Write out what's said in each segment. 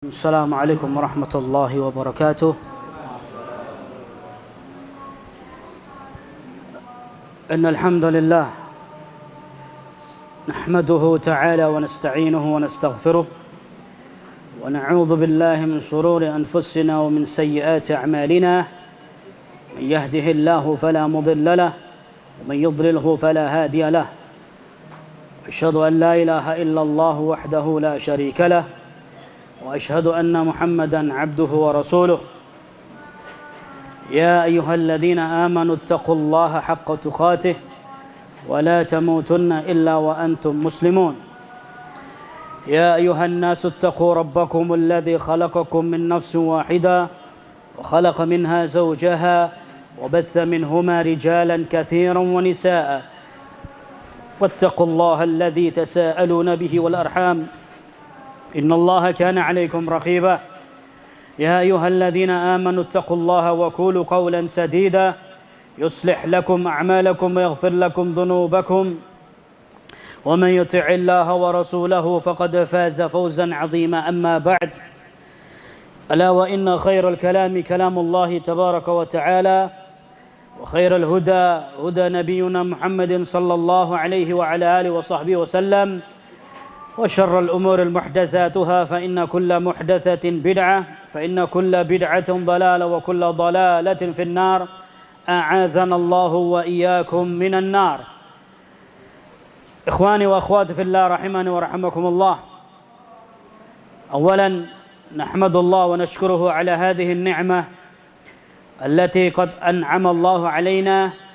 السلام عليكم ورحمة الله وبركاته. إن الحمد لله نحمده تعالى ونستعينه ونستغفره ونعوذ بالله من شرور أنفسنا ومن سيئات أعمالنا. من يهده الله فلا مضل له ومن يضلله فلا هادي له. أشهد أن لا إله إلا الله وحده لا شريك له وأشهد أن محمدًا عبده ورسوله. يا أيها الذين آمنوا اتقوا الله حق تقاته ولا تموتن إلا وأنتم مسلمون. يا أيها الناس اتقوا ربكم الذي خلقكم من نفس واحدة وخلق منها زوجها وبث منهما رجالا كثيرا ونساء واتقوا الله الذي تساءلون به والأرحام إن الله كان عليكم رقيبا. يا أيها الذين آمنوا اتقوا الله وقولوا قولا سديدا يصلح لكم أعمالكم ويغفر لكم ذنوبكم ومن يطع الله ورسوله فقد فاز فوزا عظيما. أما بعد، ألا وإن خير الكلام كلام الله تبارك وتعالى وخير الهدى هدى نبينا محمد صلى الله عليه وعلى آله وصحبه وسلم. وشر الأمور المحدثاتها فإن كل محدثة بدعة فإن كل بدعة ضلالة وكل ضلالة في النار. أعاذنا الله وإياكم من النار. إخواني وأخواتي في الله رحمني ورحمكم الله. أولا نحمد الله ونشكره على هذه النعمة التي قد أنعم الله علينا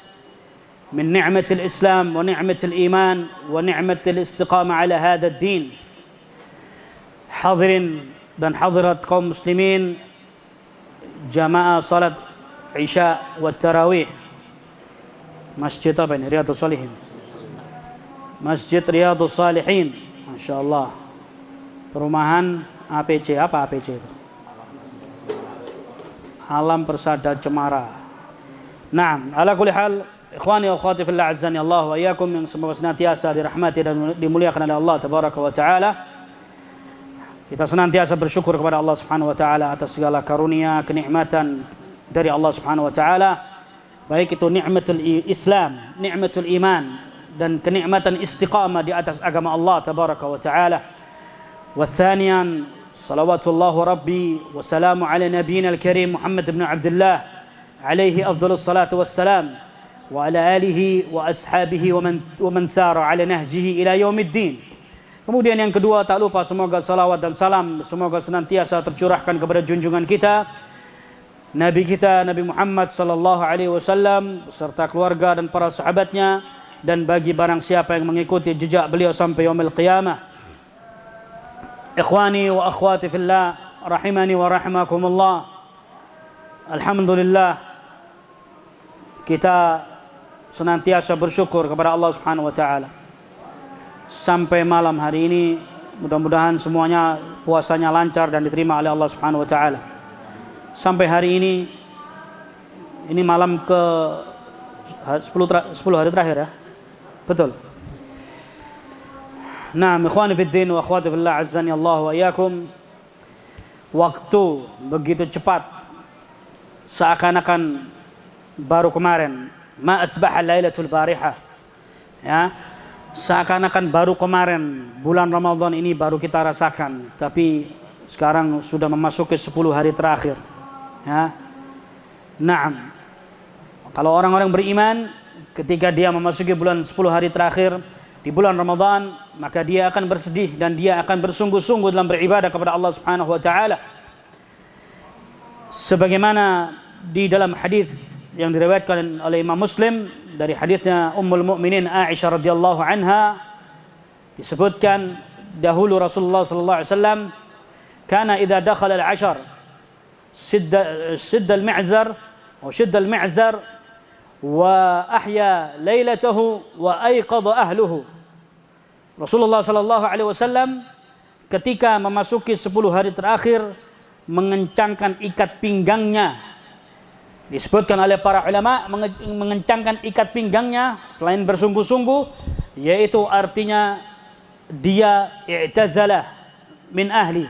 من نعمة الإسلام ونعمة الإيمان ونعمة الاستقامة على هذا الدين. Hadirin dan hadirat kaum muslimin, jamaah salat Isya wa Tarawih Masjid apa ini? Riyadhus Shalihin. Masjid Riyadhus Shalihin. Masya Allah. Perumahan APC. Apa APC itu? Alam Persada Cemara. Nah, ala kulli hal, ikhwani wa akhwati fillah azzani Allah wa iyyakum, yang semoga senantiasa dirahmati dan dimuliakan oleh Allah tabaraka wa taala. Kita senantiasa bersyukur kepada Allah Subhanahu wa taala atas segala karunia, kenikmatan dari Allah Subhanahu wa taala, baik itu nikmatul Islam, nikmatul iman, dan kenikmatan istiqamah di atas agama Allah tabaraka wa taala. Wa thaniyan, salawatullah rabbi wa salamu ala nabiyyina al-karim Muhammad ibn Abdullah alaihi afdhalus salatu wassalam wa ala alihi wa ashabihi wa man sara ala nahjihi ila yaumiddin. Kemudian yang kedua, tak lupa semoga salawat dan salam semoga senantiasa tercurahkan kepada junjungan kita Nabi kita Nabi Muhammad sallallahu alaihi wasallam beserta keluarga dan para sahabatnya, dan bagi barang siapa yang mengikuti jejak beliau sampai yaumil qiyamah. Ikhwani wa akhwati fillah rahimani wa rahimakumullah. Alhamdulillah, kita senantiasa bersyukur kepada Allah Subhanahu wa taala. Sampai malam hari ini mudah-mudahan semuanya puasanya lancar dan diterima oleh Allah Subhanahu wa taala. Sampai hari ini malam ke 10 hari terakhir ya. Betul. Nah, ikhwani fid din wa akhwati fillah azzani Allah wa iyyakum. Waktu begitu cepat, seakan-akan baru kemarin. Ma asbaha lailatul barihah. Ya, seakan-akan baru kemarin bulan Ramadan ini baru kita rasakan, tapi sekarang sudah memasuki 10 hari terakhir. Ya. Naam. Kalau orang-orang beriman, ketika dia memasuki bulan 10 hari terakhir di bulan Ramadan, maka dia akan bersedih dan dia akan bersungguh-sungguh dalam beribadah kepada Allah Subhanahu wa taala. Sebagaimana di dalam hadis yang diriwayatkan oleh Imam Muslim dari hadisnya Ummul Mukminin Aisyah radhiyallahu anha, disebutkan dahulu Rasulullah sallallahu alaihi wasallam kana idza dakhala al-'ashr shidda al-mi'zar wa shidda al-mi'zar wa ahya lailatahu wa ayqadha ahluhu. Rasulullah sallallahu alaihi wasallam ketika memasuki 10 hari terakhir mengencangkan ikat pinggangnya. Disebutkan oleh para ulama, mengencangkan ikat pinggangnya selain bersungguh-sungguh, yaitu artinya dia i'tazalah min ahli,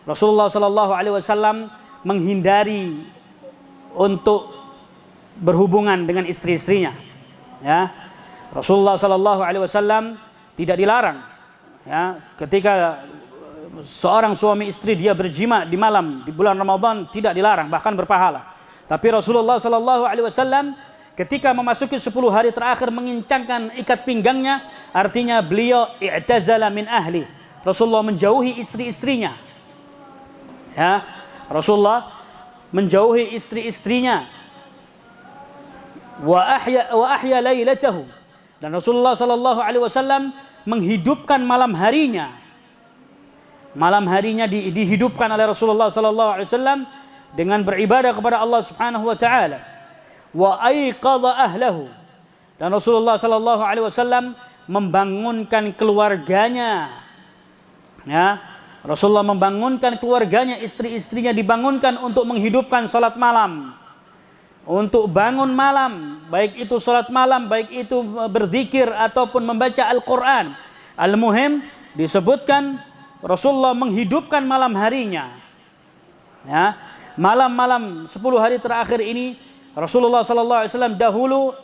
Rasulullah Shallallahu Alaihi Wasallam menghindari untuk berhubungan dengan istri-istrinya. Ya, Rasulullah Shallallahu Alaihi Wasallam tidak dilarang. Ya, ketika seorang suami istri dia berjima di malam di bulan Ramadan tidak dilarang, bahkan berpahala. Tapi Rasulullah Shallallahu Alaihi Wasallam ketika memasuki 10 hari terakhir mengincangkan ikat pinggangnya, artinya beliau i'tazala min ahli. Rasulullah menjauhi istri-istrinya. Ya, Rasulullah menjauhi istri-istrinya. Wa ahya lailatahu. Dan Rasulullah sallallahu alaihi wasallam menghidupkan malam harinya. Malam harinya dihidupkan oleh Rasulullah sallallahu alaihi wasallam dengan beribadah kepada Allah Subhanahu wa taala. Wa aiqadha ahlahu. Dan Rasulullah sallallahu alaihi wasallam membangunkan keluarganya. Ya, Rasulullah membangunkan keluarganya, istri-istrinya dibangunkan untuk menghidupkan salat malam. Untuk bangun malam, baik itu salat malam, baik itu berzikir ataupun membaca Al-Qur'an. Al-muhim disebutkan Rasulullah menghidupkan malam harinya. Ya, malam-malam 10 hari terakhir ini Rasulullah sallallahu alaihi wasallam dahulu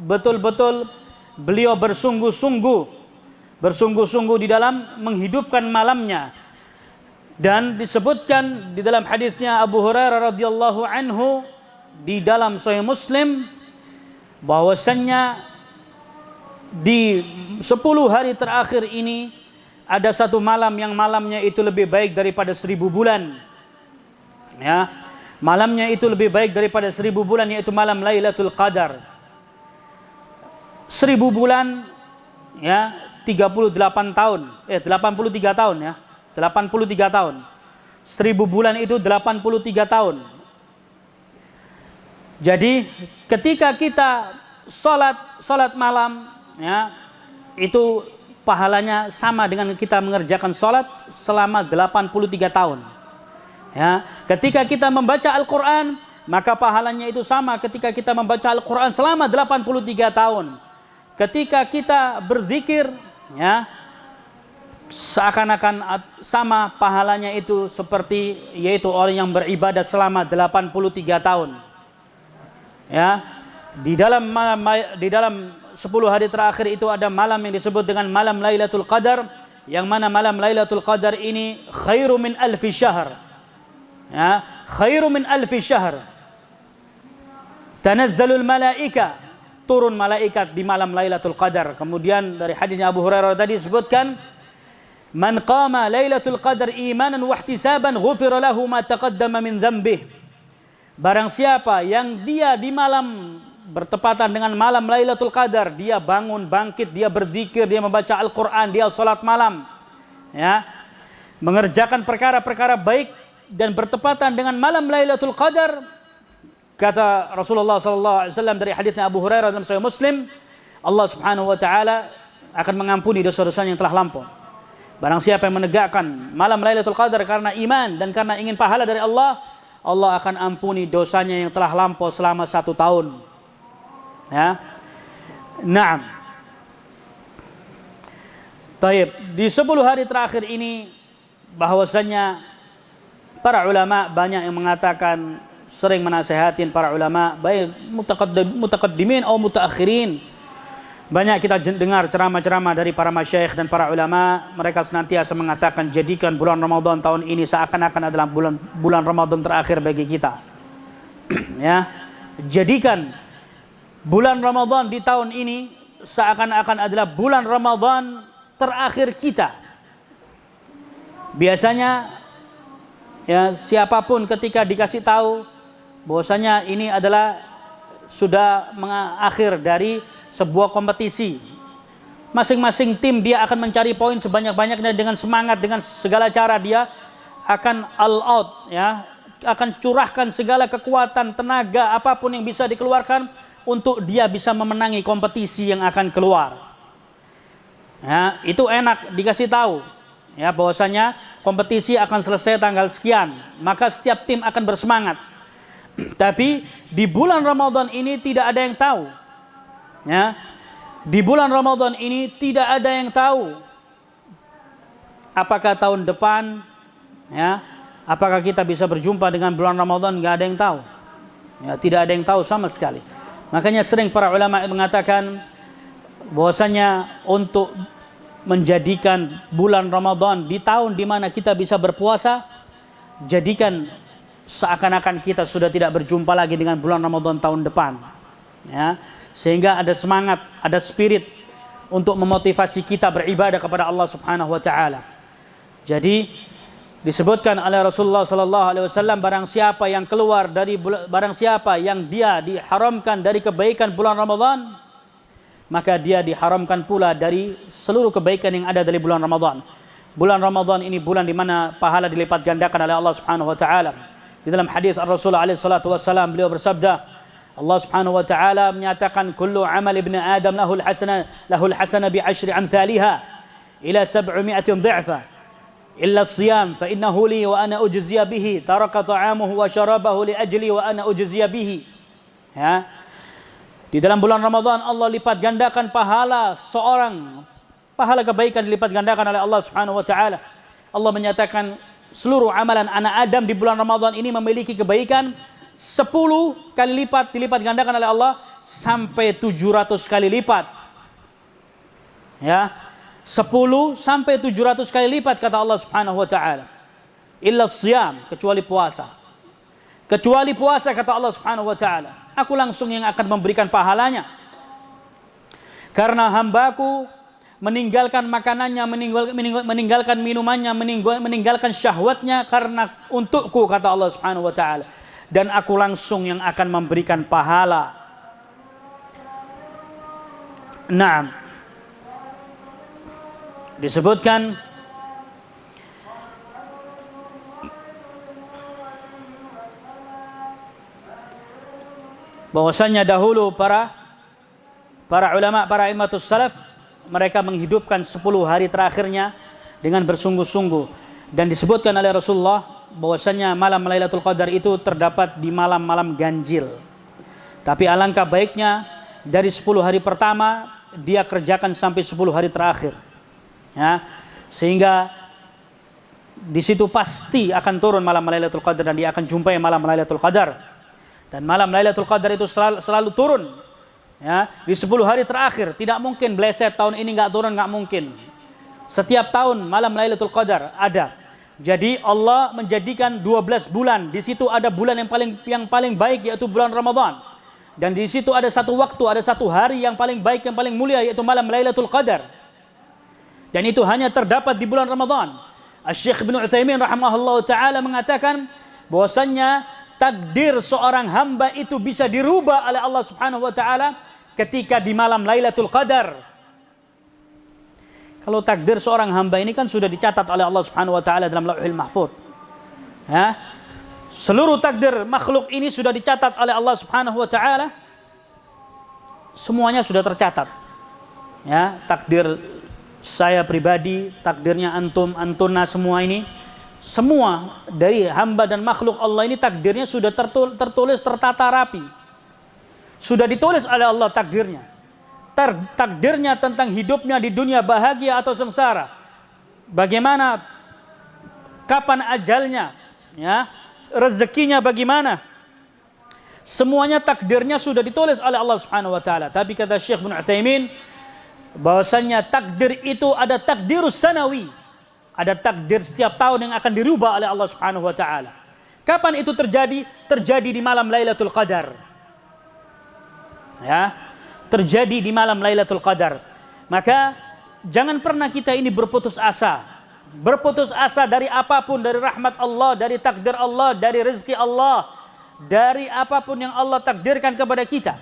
betul-betul beliau bersungguh-sungguh di dalam menghidupkan malamnya. Dan disebutkan di dalam hadisnya Abu Hurairah radhiyallahu anhu di dalam Sahih Muslim bahwasannya di 10 hari terakhir ini ada satu malam yang malamnya itu lebih baik daripada 1000 bulan. Ya, malamnya itu lebih baik daripada 1000 bulan, yaitu malam Lailatul Qadar. 1000 bulan ya 38 tahun 83 tahun ya 83 tahun. 1000 bulan itu 83 tahun. Jadi ketika kita sholat malam ya, itu pahalanya sama dengan kita mengerjakan sholat selama 83 tahun. Ya, ketika kita membaca Al-Quran, maka pahalanya itu sama ketika kita membaca Al-Quran selama 83 tahun. Ketika kita berzikir ya, seakan-akan sama pahalanya itu seperti yaitu orang yang beribadah selama 83 tahun. Ya, di dalam 10 hari terakhir itu ada malam yang disebut dengan malam Lailatul Qadar, yang mana malam Lailatul Qadar ini khairu min alfi syahr. Ya, khairu min alfi syahr. Tanazzalul malaika, turun malaikat di malam Lailatul Qadar. Kemudian dari hadisnya Abu Hurairah tadi disebutkan, man qama Lailatul Qadar imanan wa ihtisaban ghufira lahu ma taqaddama min dhanbihi. Barang siapa yang dia di malam bertepatan dengan malam Lailatul Qadar, dia bangun, bangkit, dia berzikir, dia membaca Al-Quran, dia sholat malam, ya, mengerjakan perkara-perkara baik dan bertepatan dengan malam Lailatul Qadar, kata Rasulullah SAW dari haditsnya Abu Hurairah dalam Sahih Muslim, Allah Subhanahu wa taala akan mengampuni dosa-dosanya yang telah lampau. Barang siapa yang menegakkan malam Lailatul Qadar karena iman dan karena ingin pahala dari Allah, Allah akan ampuni dosanya yang telah lampau selama 1 tahun. Ya. Naam. Taib, di 10 hari terakhir ini bahwasanya para ulama banyak yang mengatakan, sering menasehatin para ulama baik mutaqaddimin atau mutaakhirin. Banyak kita dengar ceramah-ceramah dari para masyayikh dan para ulama, mereka senantiasa mengatakan jadikan bulan Ramadan tahun ini seakan-akan adalah bulan Ramadan terakhir bagi kita. Ya, jadikan bulan Ramadan di tahun ini seakan-akan adalah bulan Ramadan terakhir kita. Biasanya ya, siapapun ketika dikasih tahu bahwasanya ini adalah sudah mengakhir dari sebuah kompetisi, masing-masing tim dia akan mencari poin sebanyak-banyaknya dengan semangat, dengan segala cara dia akan all out, ya, akan curahkan segala kekuatan, tenaga, apapun yang bisa dikeluarkan untuk dia bisa memenangi kompetisi yang akan keluar. Ya, itu enak dikasih tahu, ya, bahwasanya kompetisi akan selesai tanggal sekian, maka setiap tim akan bersemangat. Tapi di bulan Ramadan ini tidak ada yang tahu. Ya, di bulan Ramadan ini tidak ada yang tahu apakah tahun depan, ya, Apakah kita bisa berjumpa dengan bulan Ramadan? Nggak ada yang tahu. Ya, tidak ada yang tahu sama sekali. Makanya sering para ulama mengatakan bahwasanya untuk menjadikan bulan Ramadan di tahun di mana kita bisa berpuasa, jadikan seakan-akan kita sudah tidak berjumpa lagi dengan bulan Ramadan tahun depan. Ya, sehingga ada semangat, ada spirit untuk memotivasi kita beribadah kepada Allah Subhanahu wa taala. Jadi disebutkan oleh Rasulullah sallallahu alaihi wasallam, barang siapa yang dia diharamkan dari kebaikan bulan Ramadan, maka dia diharamkan pula dari seluruh kebaikan yang ada dari bulan Ramadan. Bulan Ramadan ini bulan di mana pahala dilipat gandakan oleh Allah Subhanahu wa taala. Di dalam hadis Rasulullah alaihi salatu wasallam, beliau bersabda, Allah Subhanahu wa taala menyatakan, kullu amal ibni Adam lahul hasana bi asyri amthaliha ila 700 dhi'fa illa as-siyam fa innahu li wa ana ujziya bihi taraka ta'amuhu wa syarabahu li ajli wa ana ujziya bihi. Ya. Di dalam bulan Ramadan Allah lipat gandakan pahala kebaikan dilipat gandakan oleh Allah Subhanahu wa taala. Allah menyatakan seluruh amalan anak Adam di bulan Ramadan ini memiliki kebaikan 10 kali lipat dilipat gandakan oleh Allah sampai 700 kali lipat. Ya. 10 sampai 700 kali lipat kata Allah Subhanahu wa taala. Illa siyam, kecuali puasa. Kecuali puasa kata Allah Subhanahu wa taala. Aku langsung yang akan memberikan pahalanya. Karena hambaku meninggalkan makanannya, meninggalkan minumannya, meninggalkan syahwatnya karena untukku kata Allah Subhanahu wa taala. Dan aku langsung yang akan memberikan pahala. Naam. Disebutkan bahwasanya dahulu para ulama, para imamatus salaf, mereka menghidupkan 10 hari terakhirnya dengan bersungguh-sungguh. Dan disebutkan oleh Rasulullah bahwasanya malam Lailatul Qadar itu terdapat di malam-malam ganjil. Tapi alangkah baiknya dari 10 hari pertama dia kerjakan sampai 10 hari terakhir. Ya, sehingga di situ pasti akan turun malam Lailatul Qadar dan dia akan jumpai malam Lailatul Qadar. Dan malam Lailatul Qadar itu selalu turun. Ya, di 10 hari terakhir. Tidak mungkin bleset tahun ini nggak turun, nggak mungkin. Setiap tahun malam Lailatul Qadar ada. Jadi Allah menjadikan 12 bulan. Di situ ada bulan yang paling baik, yaitu bulan Ramadan. Dan di situ ada satu waktu, ada satu hari yang paling baik, yang paling mulia, yaitu malam Lailatul Qadar. Dan itu hanya terdapat di bulan Ramadan. Asy-Syaikh Ibnu Utsaimin rahimahullah taala mengatakan bahwasanya takdir seorang hamba itu bisa dirubah oleh Allah Subhanahu wa taala ketika di malam Lailatul Qadar. Kalau takdir seorang hamba ini kan sudah dicatat oleh Allah Subhanahu wa taala dalam Lauhul Mahfuz. Ya. Seluruh takdir makhluk ini sudah dicatat oleh Allah Subhanahu wa taala. Semuanya sudah tercatat. Ya, takdir saya pribadi, takdirnya antum, antuna, semua ini, semua dari hamba dan makhluk Allah ini takdirnya sudah tertulis, tertata rapi. Sudah ditulis oleh Allah takdirnya. Takdirnya tentang hidupnya di dunia bahagia atau sengsara, bagaimana, kapan ajalnya, ya, rezekinya bagaimana, semuanya takdirnya sudah ditulis oleh Allah Subhanahu wa taala. Tapi kata Syekh Ibnu Utsaimin bahwasanya takdir itu ada takdirus sanawi, ada takdir setiap tahun yang akan dirubah oleh Allah Subhanahu wa taala. Kapan itu terjadi? Terjadi di malam Lailatul Qadar. Ya. Terjadi di malam Lailatul Qadar. Maka jangan pernah kita ini berputus asa. Berputus asa dari apapun, dari rahmat Allah, dari takdir Allah, dari rezeki Allah, dari apapun yang Allah takdirkan kepada kita.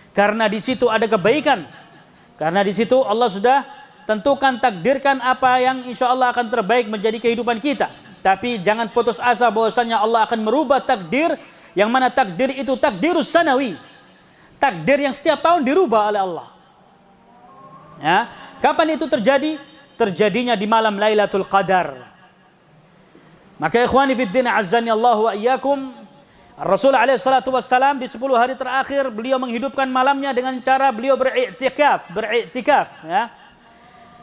Karena di situ ada kebaikan. Karena di situ Allah sudah tentukan, takdirkan apa yang insya Allah akan terbaik menjadi kehidupan kita. Tapi jangan putus asa bahwasanya Allah akan merubah takdir, yang mana takdir itu takdirus sanawi. Takdir yang setiap tahun dirubah oleh Allah. Ya, kapan itu terjadi? Terjadinya di malam Lailatul Qadar. Maka ikhwani fid din, azzani Allah wa iyyakum, Rasul alaihi salatu wassalam di 10 hari terakhir beliau menghidupkan malamnya dengan cara beliau beriktikaf, ya.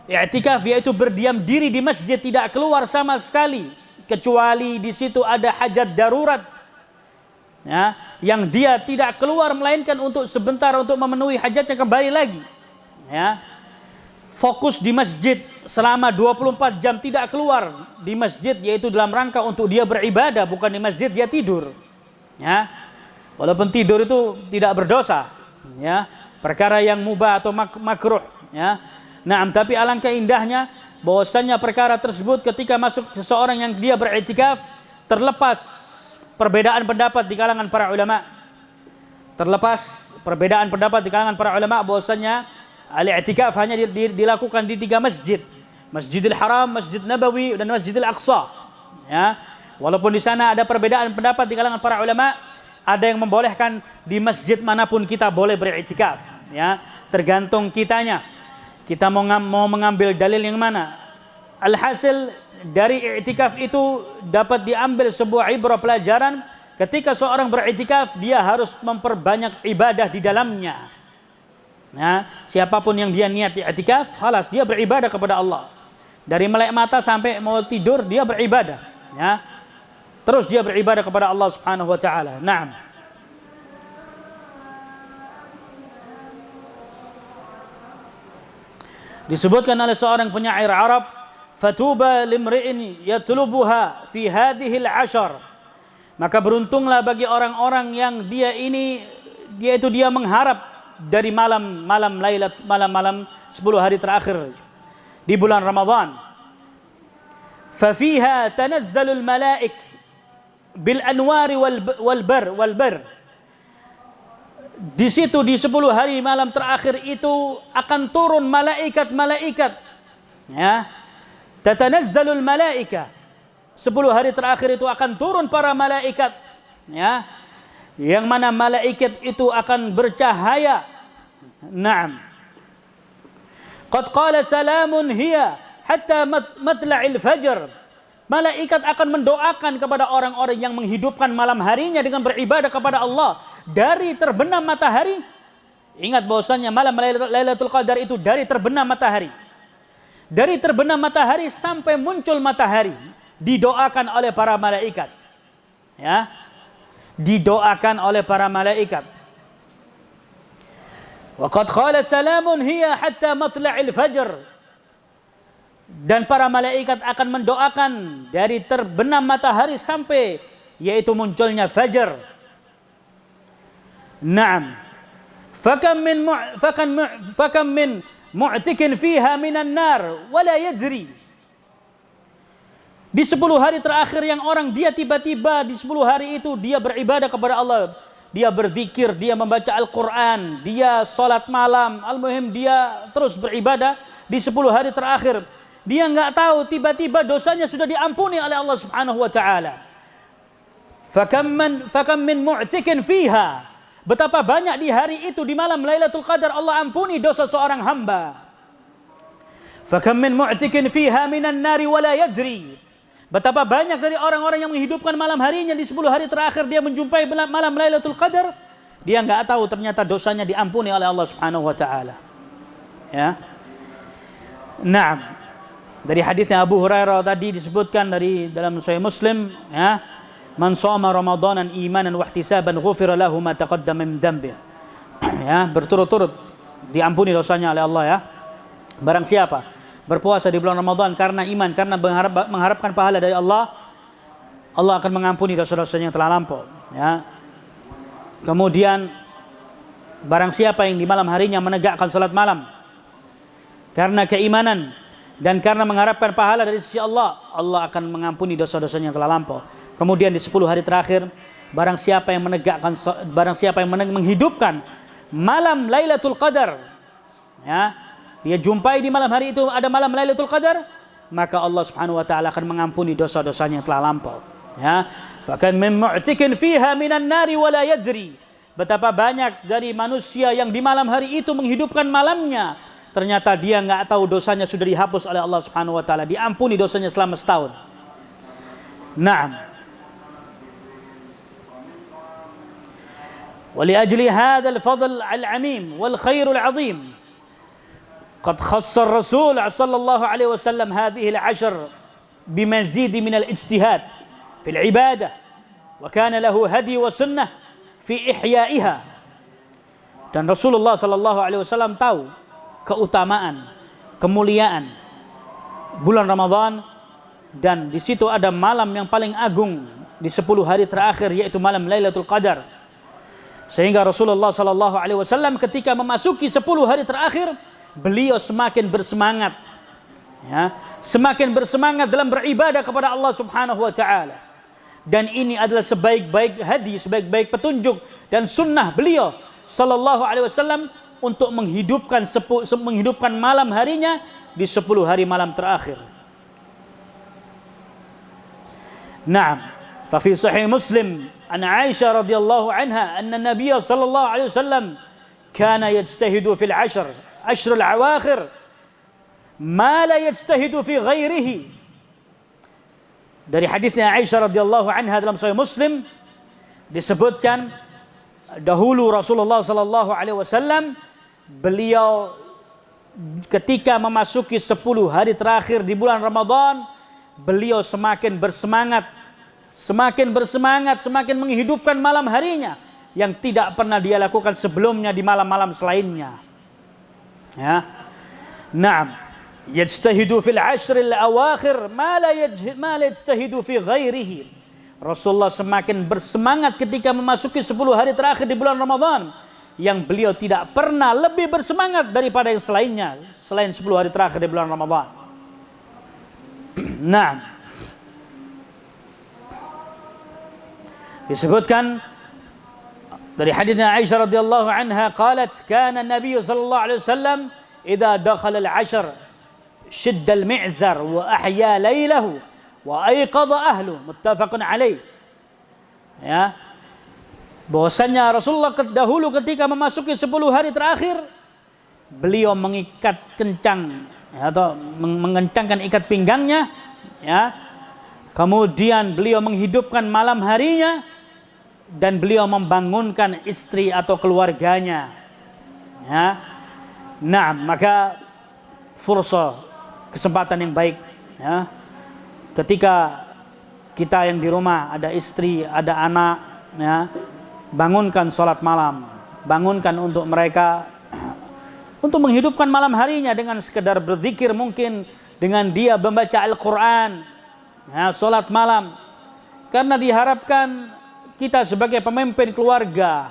I'tikaf yaitu berdiam diri di masjid, tidak keluar sama sekali. kecuali di situ ada hajat darurat, ya, yang dia tidak keluar melainkan untuk sebentar untuk memenuhi hajatnya kembali lagi, ya. Fokus di masjid selama 24 jam tidak keluar di masjid, yaitu dalam rangka untuk dia beribadah, bukan di masjid dia tidur, ya. Walaupun tidur itu tidak berdosa, ya, perkara yang mubah atau makruh, ya. Nah, tapi alangkah indahnya bahwasannya perkara tersebut ketika masuk seseorang yang dia beriktikaf, terlepas perbedaan pendapat di kalangan para ulama. Terlepas perbedaan pendapat di kalangan para ulama bahwasannya al-i'tikaf hanya dilakukan di 3 masjid. Masjidil Haram, Masjid Nabawi, dan Masjidil Aqsa. Ya. Walaupun di sana ada perbedaan pendapat di kalangan para ulama, ada yang membolehkan di masjid manapun kita boleh beriktikaf, ya. Tergantung kitanya. Kita mau mengambil dalil yang mana. Alhasil dari i'tikaf itu dapat diambil sebuah ibrah pelajaran. Ketika seorang beriktikaf, dia harus memperbanyak ibadah di dalamnya. Ya, siapapun yang dia niat i'tikaf, khalas dia beribadah kepada Allah. Dari melek mata sampai mau tidur dia beribadah, ya. Terus dia beribadah kepada Allah Subhanahu wa taala. Naam. Disebutkan oleh seorang penyair Arab, fatuba limri'in yatlubuha fi hadhil 'ashar. Maka beruntunglah bagi orang-orang yang dia mengharap dari malam 10 hari terakhir di bulan Ramadan. Fa fiha tanazzalul malaik bil anwari wal bar. Di situ di 10 hari malam terakhir itu akan turun malaikat-malaikat, ya. Tatanazzalul malaika. 10 hari terakhir itu akan turun para malaikat, ya. Yang mana malaikat itu akan bercahaya. Naam. Qad qala salamun hiya hatta matla'il fajr. Malaikat akan mendoakan kepada orang-orang yang menghidupkan malam harinya dengan beribadah kepada Allah dari terbenam matahari. Ingat bahwasannya malam Lailatul Qadar itu dari terbenam matahari. Dari terbenam matahari sampai muncul matahari didoakan oleh para malaikat. Ya. Didoakan oleh para malaikat. Wa qad qala salamun hiya hatta matla'il fajr. Dan para malaikat akan mendoakan dari terbenam matahari sampai yaitu munculnya fajar. Naam. Fakam min mu'tikin fiha minan nar wala yadri. Di 10 hari terakhir yang orang dia tiba-tiba di 10 hari itu dia beribadah kepada Allah. Dia berzikir, dia membaca Al-Quran, dia salat malam, al-muhim dia terus beribadah di 10 hari terakhir. Dia enggak tahu tiba-tiba dosanya sudah diampuni oleh Allah Subhanahu wa taala. Fakam min mu'tikin fiha. Betapa banyak di hari itu di malam Lailatul Qadar Allah ampuni dosa seorang hamba. Fakam min mu'tikin fiha minan nari wala yadri. Betapa banyak dari orang-orang yang menghidupkan malam harinya di 10 hari terakhir dia menjumpai malam Lailatul Qadar, dia enggak tahu ternyata dosanya diampuni oleh Allah Subhanahu wa taala. Ya. Naam. Dari hadisnya Abu Hurairah tadi disebutkan dalam Sahih Muslim, ya, man shoma ramadanan imanan wa ihtisaban ghufira lahu ma taqaddama min dhanbi. Ya, berturut-turut diampuni dosanya oleh Allah, ya. Barang siapa berpuasa di bulan Ramadan karena iman, karena mengharapkan pahala dari Allah, Allah akan mengampuni dosa-dosanya yang telah lampau, ya. Kemudian barang siapa yang di malam harinya menegakkan salat malam karena keimanan dan karena mengharapkan pahala dari sisi Allah, Allah akan mengampuni dosa-dosanya yang telah lampau. Kemudian di 10 hari terakhir, barang siapa yang menghidupkan malam Lailatul Qadar, ya, dia jumpai di malam hari itu ada malam Lailatul Qadar, maka Allah Subhanahu wa taala akan mengampuni dosa-dosanya yang telah lampau, ya. Fakan min mu'tikin fiha minan nari wala yadri. Betapa banyak dari manusia yang di malam hari itu menghidupkan malamnya, ternyata dia enggak tahu dosanya sudah dihapus oleh Allah Subhanahu wa taala, diampuni dosanya selama setahun. Naam. ولأجل هذا الفضل العميم والخير العظيم قد خص الرسول صلى الله عليه وسلم هذه العشر bimazidi minal ijtihad fil ibadah wa kana lahu hadi wa sunnah fi ihya'iha. Dan Rasulullah sallallahu alaihi wasallam tahu keutamaan, kemuliaan bulan Ramadan, dan di situ ada malam yang paling agung di 10 hari terakhir, yaitu malam Lailatul Qadar. Sehingga Rasulullah sallallahu alaihi wasallam ketika memasuki 10 hari terakhir, beliau semakin bersemangat, ya, semakin bersemangat dalam beribadah kepada Allah Subhanahu wa taala. Dan ini adalah sebaik-baik hadi, sebaik-baik petunjuk dan sunnah beliau sallallahu alaihi wasallam untuk menghidupkan malam harinya di 10 hari malam terakhir. Naam, fa fi sahih Muslim an Aisyah radhiyallahu anha anna Nabiy sallallahu alaihi wasallam kana yajtahidu fil ashr al-awakhir ma la yajtahidu fi ghairihi. Dari hadisnya Aisyah radhiyallahu anha dalam sahih Muslim disebutkan dahulu Rasulullah sallallahu alaihi wasallam beliau ketika memasuki 10 hari terakhir di bulan Ramadan, beliau semakin bersemangat, semakin menghidupkan malam harinya yang tidak pernah dia lakukan sebelumnya di malam-malam selainnya. Ya. Naam, yajtahidu fil ashr al-awakhir ma la yajtahidu fi ghairihi. Rasulullah semakin bersemangat ketika memasuki 10 hari terakhir di bulan Ramadan, yang beliau tidak pernah lebih bersemangat daripada yang selainnya, selain 10 hari terakhir di bulan Ramadan. Nah, disebutkan dari haditsnya Aisyah radhiyallahu anha qalat kana Nabi sallallahu alaihi wasallam idza dakhala al-ashr shadda al-mi'zar wa ahya laylahu wa ayqadha ahlu, muttafaqun alaih. Ya, bahwasanya Rasulullah dahulu ketika memasuki 10 hari terakhir, beliau mengikat kencang, ya, atau mengencangkan ikat pinggangnya, ya. Kemudian beliau menghidupkan malam harinya dan beliau membangunkan istri atau keluarganya. Ya. Nah, maka fursa, kesempatan yang baik, ya. Ketika kita yang di rumah ada istri, ada anak, ya, bangunkan sholat malam, bangunkan untuk mereka untuk menghidupkan malam harinya dengan sekedar berzikir, mungkin dengan dia membaca Al-Quran, ya, sholat malam. Karena diharapkan kita sebagai pemimpin keluarga,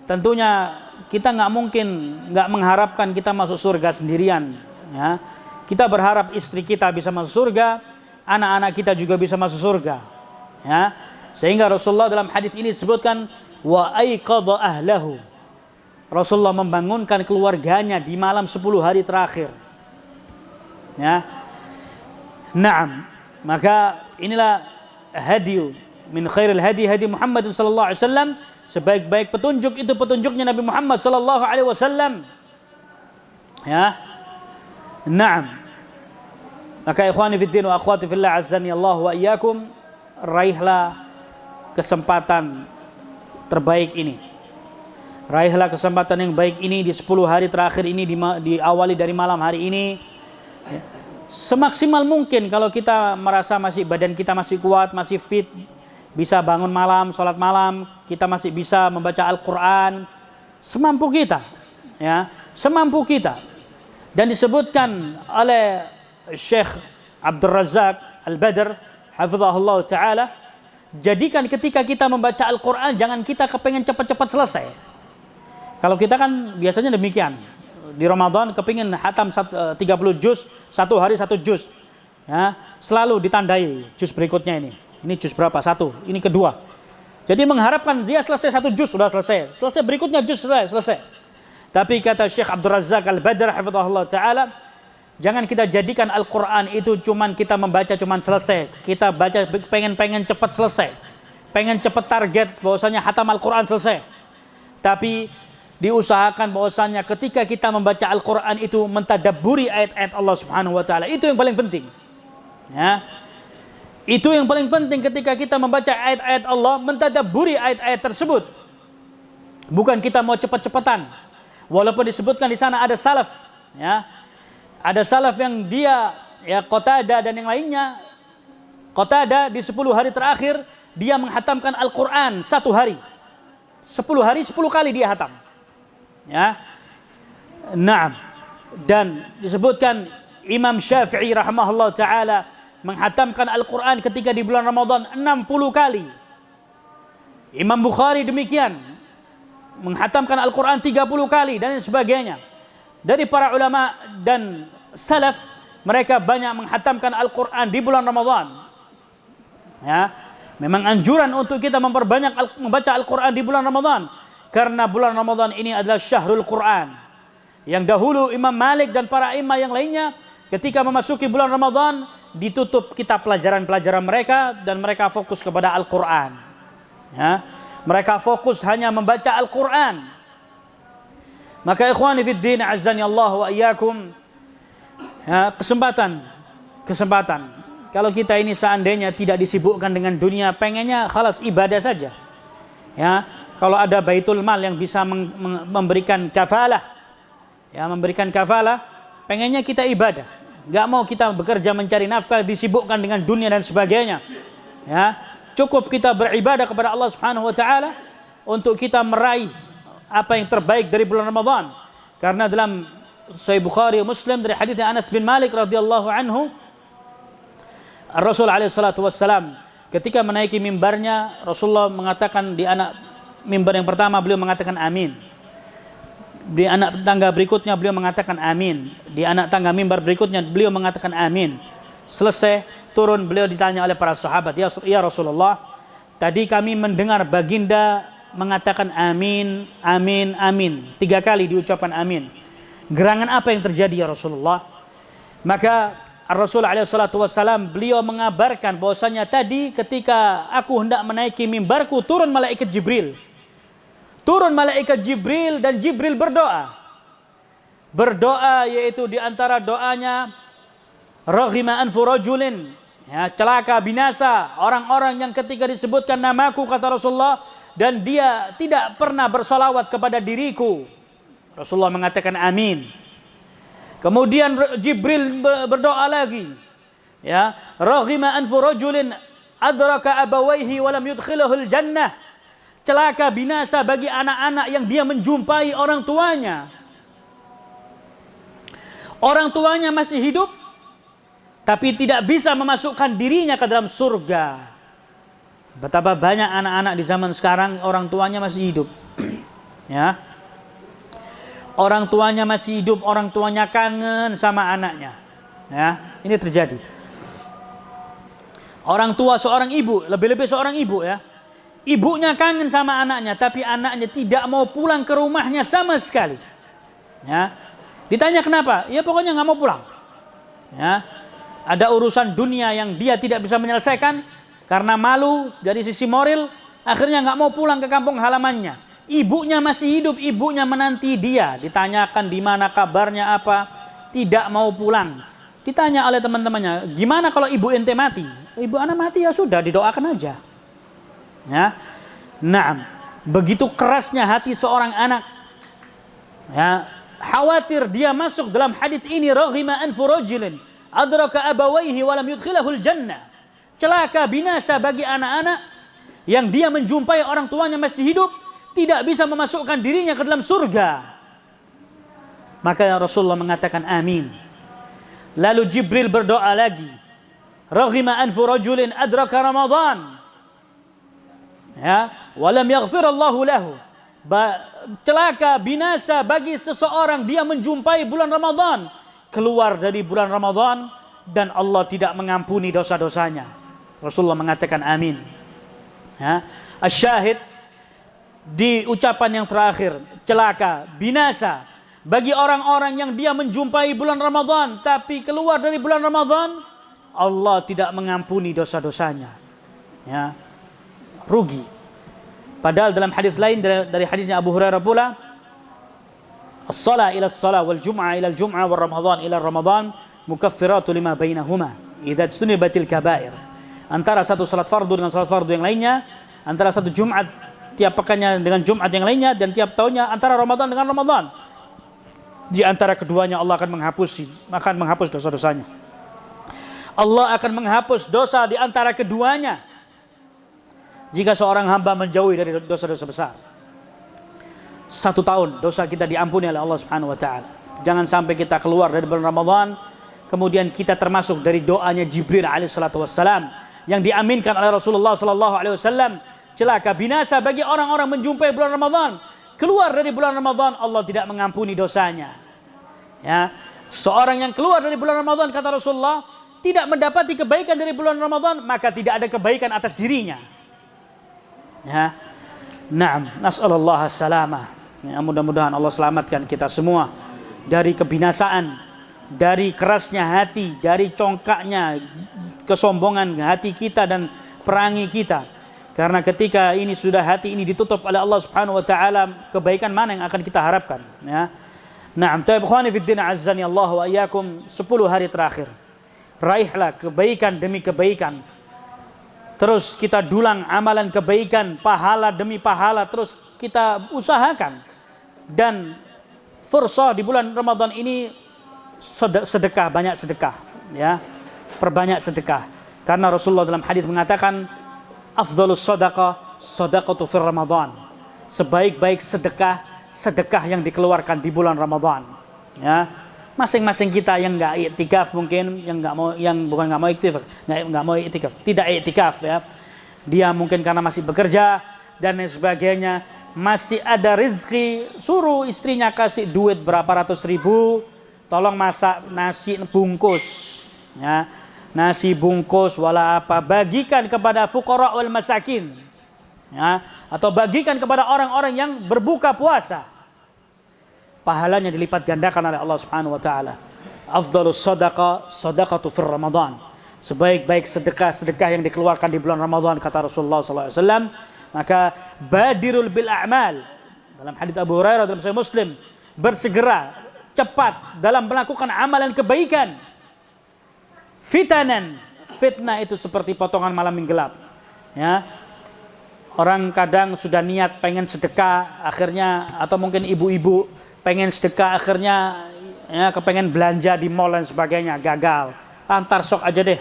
tentunya kita nggak mengharapkan kita masuk surga sendirian, ya. Kita berharap istri kita bisa masuk surga, anak-anak kita juga bisa masuk surga, ya. Sehingga Rasulullah dalam hadis ini disebutkan wa aiqadha ahlahu. Rasulullah membangunkan keluarganya di malam 10 hari terakhir. Ya. Naam, maka inilah hadi min khairil hadi hadi Muhammad sallallahu alaihi wasallam. Sebaik-baik petunjuk itu petunjuknya Nabi Muhammad sallallahu alaihi wasallam. Ya. Naam. Maka ikhwani fid din wa akhwati fillah azzani Allah wa iyyakum, raihlah kesempatan terbaik ini. Raihlah kesempatan yang baik ini di 10 hari terakhir ini, diawali dari malam hari ini. Ya. Semaksimal mungkin kalau kita merasa badan kita masih kuat, masih fit, bisa bangun malam, sholat malam, kita masih bisa membaca Al-Quran, semampu kita, ya, semampu kita. Dan disebutkan oleh Syekh Abdul Razak Al-Badr hafizahullah ta'ala, jadikan ketika kita membaca Al-Quran, jangan kita kepengen cepat-cepat selesai. Kalau kita kan biasanya demikian, di Ramadan kepingin hatam 30 juz, satu hari 1 juz, ya, selalu ditandai juz berikutnya ini juz berapa, 1, ini kedua. Jadi mengharapkan dia selesai 1 juz, sudah selesai berikutnya juz selesai. Tapi kata Syekh Abdul Razak Al-Badr hafizahullah ta'ala, jangan kita jadikan Al-Quran itu cuman kita membaca cuman selesai. Kita baca pengen cepat selesai, pengen cepat target bahwasanya hatam Al-Quran selesai. Tapi diusahakan bahwasanya ketika kita membaca Al-Quran itu mentadabburi ayat-ayat Allah Subhanahu wa taala. Itu yang paling penting. Ya. Itu yang paling penting ketika kita membaca ayat-ayat Allah, mentadabburi ayat-ayat tersebut. Bukan kita mau cepat-cepatan. Walaupun disebutkan di sana ada salaf, ya. Ada salaf yang dia, ya, Qatadah dan yang lainnya, Qatadah di 10 hari terakhir dia menghatamkan Al-Quran 1 hari. 10 hari 10 kali dia hatam. Ya. Naam. Dan disebutkan Imam Syafi'i rahimahullah taala menghatamkan Al-Quran ketika di bulan Ramadan 60 kali. Imam Bukhari demikian, menghatamkan Al-Quran 30 kali dan sebagainya. Dari para ulama dan salaf, mereka banyak menghatamkan Al-Quran di bulan Ramadan. Ya, memang anjuran untuk kita memperbanyak membaca Al-Quran di bulan Ramadan, karena bulan Ramadan ini adalah syahrul Quran. Yang dahulu Imam Malik dan para imam yang lainnya ketika memasuki bulan Ramadan ditutup kitab pelajaran-pelajaran mereka dan mereka fokus kepada Al-Quran. Ya, mereka fokus hanya membaca Al-Quran. Maka ikhwani fiddin azzani Allah wa iyyakum, ya, kesempatan kalau kita ini seandainya tidak disibukkan dengan dunia, pengennya khalas ibadah saja. Ya, kalau ada baitul mal yang bisa memberikan kafalah, ya, memberikan kafalah, pengennya kita ibadah. Enggak mau kita bekerja mencari nafkah, disibukkan dengan dunia dan sebagainya. Ya, cukup kita beribadah kepada Allah Subhanahu wa taala untuk kita meraih apa yang terbaik dari bulan Ramadan. Karena dalam Sahih Bukhari Muslim dari hadits Anas bin Malik radhiyallahu anhu, Rasul alaihi salatu wassalam ketika menaiki mimbarnya, Rasulullah mengatakan di anak mimbar yang pertama beliau mengatakan amin. Di anak tangga berikutnya beliau mengatakan amin. Di anak tangga mimbar berikutnya beliau mengatakan amin. Selesai turun, beliau ditanya oleh para sahabat, ya Rasulullah, tadi kami mendengar baginda mengatakan amin, amin, amin. 3 kali diucapkan amin. Gerangan apa yang terjadi ya Rasulullah? Maka Rasul alaihi salatu wassalam beliau mengabarkan bahwasanya tadi ketika aku hendak menaiki mimbarku, turun malaikat Jibril. Turun malaikat Jibril dan Jibril berdoa. Berdoa yaitu di antara doanya raghima anfu rajulin, ya, celaka binasa orang-orang yang ketika disebutkan namaku, kata Rasulullah, dan dia tidak pernah bersalawat kepada diriku. Rasulullah mengatakan amin. Kemudian Jibril berdoa lagi, ya, raghima anfu rajulin adraka abawaihi wa lam yudkhilahul jannah, celaka binasa bagi anak-anak yang dia menjumpai orang tuanya. Orang tuanya masih hidup tapi tidak bisa memasukkan dirinya ke dalam surga. Betapa banyak anak-anak di zaman sekarang orang tuanya masih hidup. Ya. Orang tuanya masih hidup, orang tuanya kangen sama anaknya. Ya, ini terjadi. Orang tua seorang ibu, lebih-lebih seorang ibu, ya. Ibunya kangen sama anaknya, tapi anaknya tidak mau pulang ke rumahnya sama sekali. Ya. Ditanya kenapa? Ya pokoknya nggak mau pulang. Ya. Ada urusan dunia yang dia tidak bisa menyelesaikan karena malu dari sisi moral, akhirnya nggak mau pulang ke kampung halamannya. Ibunya masih hidup, ibunya menanti dia. Ditanyakan di mana kabarnya apa, tidak mau pulang. Ditanya oleh teman-temannya, gimana kalau ibu ente mati? Ibu anak mati ya sudah, didoakan aja. Ya, nah, begitu kerasnya hati seorang anak. Ya, khawatir dia masuk dalam hadis ini, raghima anfu rajulin adraka abawaihi wa lam yudkhilahul jannah. Celaka binasa bagi anak-anak yang dia menjumpai orang tuanya masih hidup, tidak bisa memasukkan dirinya ke dalam surga. Maka Rasulullah mengatakan amin. Lalu Jibril berdoa lagi, raghima anfu rajulin adraka Ramadan, ya, wa lam yaghfirallahu lahu. Celaka binasa bagi seseorang dia menjumpai bulan Ramadan, keluar dari bulan Ramadan dan Allah tidak mengampuni dosa-dosanya. Rasulullah mengatakan amin. Ya, asyahid di ucapan yang terakhir, celaka binasa bagi orang-orang yang dia menjumpai bulan Ramadan tapi keluar dari bulan Ramadan, Allah tidak mengampuni dosa-dosanya. Ya, rugi. Padahal dalam hadis lain dari hadisnya Abu Hurairah pula, as-salah ila as-salah wal jum'ah ila al-jum'ah wal ramadhan ila ramadan mukaffiratu lima bainahuma idza istunibatil kaba'ir. Antara satu salat fardu dengan salat fardu yang lainnya, antara satu Jumat tiap pekannya dengan Jumat yang lainnya, dan tiap tahunnya antara Ramadan dengan Ramadan. Di antara keduanya Allah akan menghapus dosa-dosanya. Allah akan menghapus dosa di antara keduanya jika seorang hamba menjauhi dari dosa-dosa besar. 1 tahun dosa kita diampuni oleh Allah Subhanahu wa taala. Jangan sampai kita keluar dari bulan Ramadan kemudian kita termasuk dari doanya Jibril alaihi salatu wassalam yang diaminkan oleh Rasulullah sallallahu alaihi wasallam. Celaka binasa bagi orang-orang menjumpai bulan Ramadan. Keluar dari bulan Ramadan Allah tidak mengampuni dosanya. Ya, seorang yang keluar dari bulan Ramadan kata Rasulullah tidak mendapati kebaikan dari bulan Ramadan, maka tidak ada kebaikan atas dirinya. Ya. Naam, nas'alullah as-salamah. Ya, mudah-mudahan Allah selamatkan kita semua dari kebinasaan, dari kerasnya hati, dari congkaknya kesombongan hati kita dan perangi kita. Karena ketika ini sudah hati ini ditutup oleh Allah Subhanahu wa taala, kebaikan mana yang akan kita harapkan, ya. Naam, taib ikhwani fid din azzani Allah wa iyyakum, 10 hari terakhir. Raihlah kebaikan demi kebaikan. Terus kita dulang amalan kebaikan, pahala demi pahala, terus kita usahakan. Dan fursah di bulan Ramadan ini sedekah, banyak sedekah, ya. Perbanyak sedekah. Karena Rasulullah dalam hadis mengatakan afdhalus shadaqah shadaqatu fir Ramadan. Sebaik-baik sedekah, sedekah yang dikeluarkan di bulan Ramadan. Ya. Masing-masing kita yang enggak iktikaf mungkin, yang enggak mau, yang bukan enggak mau iktikaf, enggak mau iktikaf, tidak iktikaf ya. Dia mungkin karena masih bekerja dan lain sebagainya, masih ada rezeki, suruh istrinya kasih duit berapa ratus ribu, tolong masak nasi bungkus. Ya. Nasi bungkus wala apa, bagikan kepada fuqara wal masakin, ya, atau bagikan kepada orang-orang yang berbuka puasa, pahalanya dilipat gandakan oleh Allah Subhanahu wa taala. Afdhalus shadaqah shadaqatu fir Ramadan. Sebaik-baik sedekah yang dikeluarkan di bulan Ramadan kata Rasulullah sallallahu alaihi wasallam. Maka badirul bil a'mal. Dalam hadits Abu Hurairah dalam Sahih Muslim, bersegera cepat dalam melakukan amalan kebaikan. Fitanan, fitnah itu seperti potongan malam yang gelap. Ya, orang kadang sudah niat pengen sedekah, akhirnya atau mungkin ibu-ibu pengen sedekah, akhirnya ya kepengen belanja di mall dan sebagainya, gagal. Antar sok aja deh.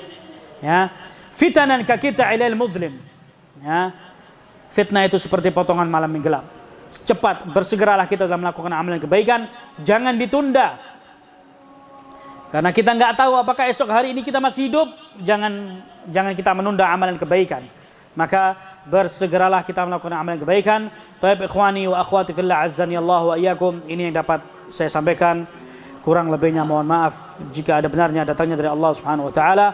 Ya, fitanan kakita ilal mudlim. Ya, fitnah itu seperti potongan malam yang gelap. Cepat bersegeralah kita dalam melakukan amalan kebaikan, jangan ditunda. Karena kita nggak tahu apakah esok hari ini kita masih hidup, jangan kita menunda amalan kebaikan. Maka bersegeralah kita melakukan amalan kebaikan. Taib ikhwani wa akhwati fillah azzani Allah wa iyyakum, ini yang dapat saya sampaikan. Kurang lebihnya mohon maaf jika ada benarnya datangnya dari Allah Subhanahu wa taala.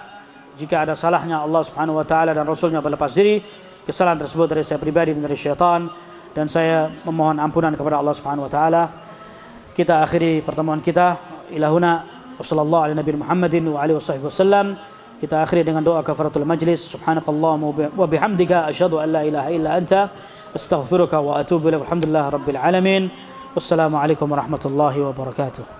Jika ada salahnya Allah Subhanahu wa taala dan Rasulnya berlepas diri. Kesalahan tersebut dari saya pribadi dan dari syaitan, dan saya memohon ampunan kepada Allah Subhanahu wa taala. Kita akhiri pertemuan kita ilahuna Wassallallahu ala Nabi Muhammadin wa alihi wasallam. Kita akhiri dengan doa kafaratul majlis. Subhanakallahumma wa bihamdika asyhadu an la ilaha illa anta astaghfiruka wa atubu ilaik. Alhamdulillah rabbil alamin. Wassalamu alaikum warahmatullahi wabarakatuh.